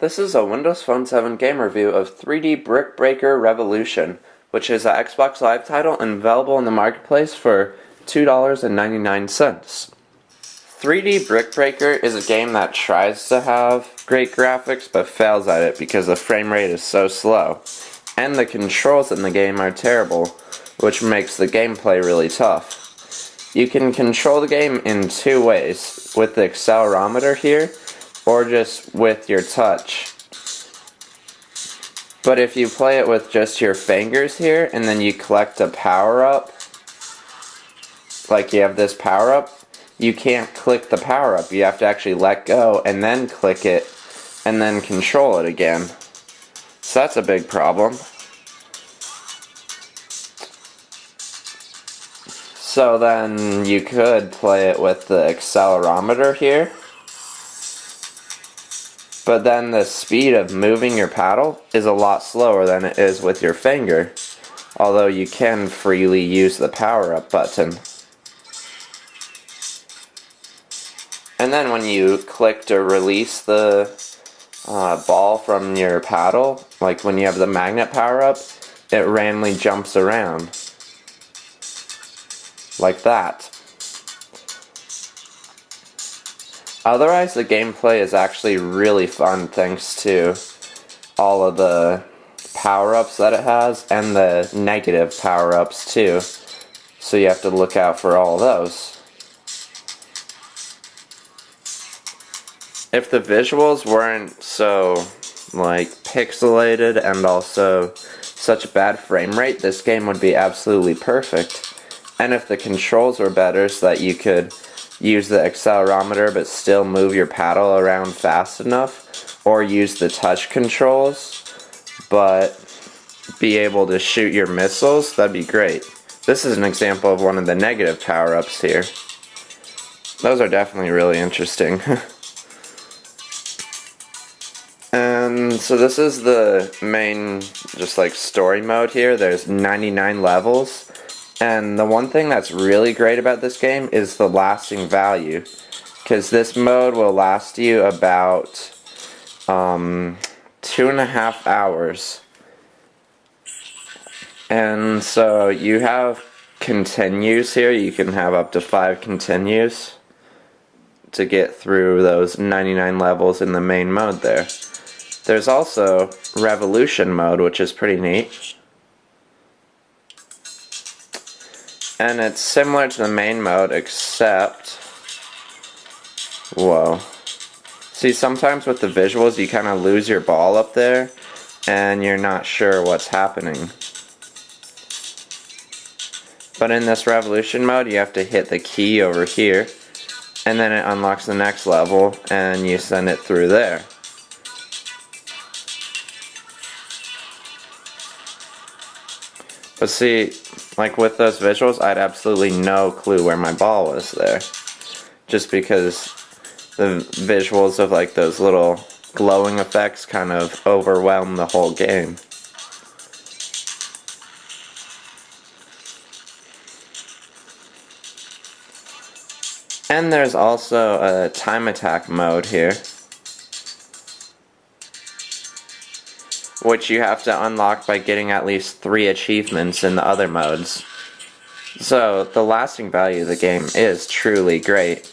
This is a Windows Phone 7 game review of 3D Brick Breaker Revolution, which is an Xbox Live title and available in the marketplace for $2.99. 3D Brick Breaker is a game that tries to have great graphics but fails at it because the frame rate is so slow. And the controls in the game are terrible, which makes the gameplay really tough. You can control the game in two ways, with the accelerometer here, or just with your touch. But if you play it with just your fingers here, and then you collect a power-up, like you have this power-up, you can't click the power-up. You have to actually let go, and then click it, and then control it again. So that's a big problem. So then you could play it with the accelerometer here. But then the speed of moving your paddle is a lot slower than it is with your finger, although you can freely use the power-up button. And then when you click to release the ball from your paddle, like when you have the magnet power-up, it randomly jumps around. Like that. Otherwise, the gameplay is actually really fun thanks to all of the power-ups that it has and the negative power-ups too. So you have to look out for all those. If the visuals weren't so pixelated and also such a bad frame rate, this game would be absolutely perfect. And if the controls were better so that you could use the accelerometer but still move your paddle around fast enough, or use the touch controls but be able to shoot your missiles, that'd be great. This is an example of one of the negative power-ups here. Those are definitely really interesting. And so this is the main story mode here. There's 99 levels. And the one thing that's really great about this game is the lasting value, because this mode will last you about 2.5 hours. And so you have continues here. You can have up to 5 continues to get through those 99 levels in the main mode there. There's also Revolution mode, which is pretty neat. And it's similar to the main mode, except... Whoa. See, sometimes with the visuals, you kind of lose your ball up there, and you're not sure what's happening. But in this Revolution mode, you have to hit the key over here, and then it unlocks the next level, and you send it through there. But see, with those visuals, I had absolutely no clue where my ball was there. Just because the visuals of those little glowing effects kind of overwhelm the whole game. And there's also a time attack mode here, which you have to unlock by getting at least 3 achievements in the other modes. So the lasting value of the game is truly great.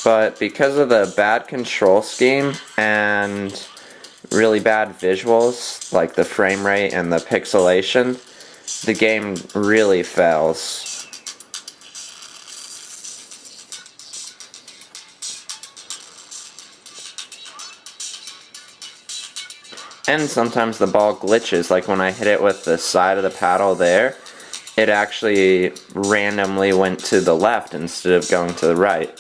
But because of the bad control scheme and really bad visuals, like the frame rate and the pixelation, the game really fails. And sometimes the ball glitches, like when I hit it with the side of the paddle there, it actually randomly went to the left instead of going to the right.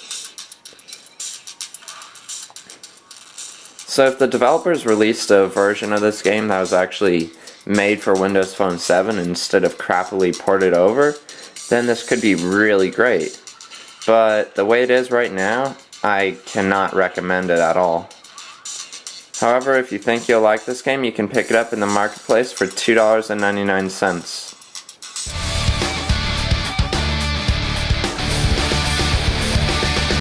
So if the developers released a version of this game that was actually made for Windows Phone 7 instead of crappily ported over, then this could be really great. But the way it is right now, I cannot recommend it at all. However, if you think you'll like this game, you can pick it up in the marketplace for $2.99.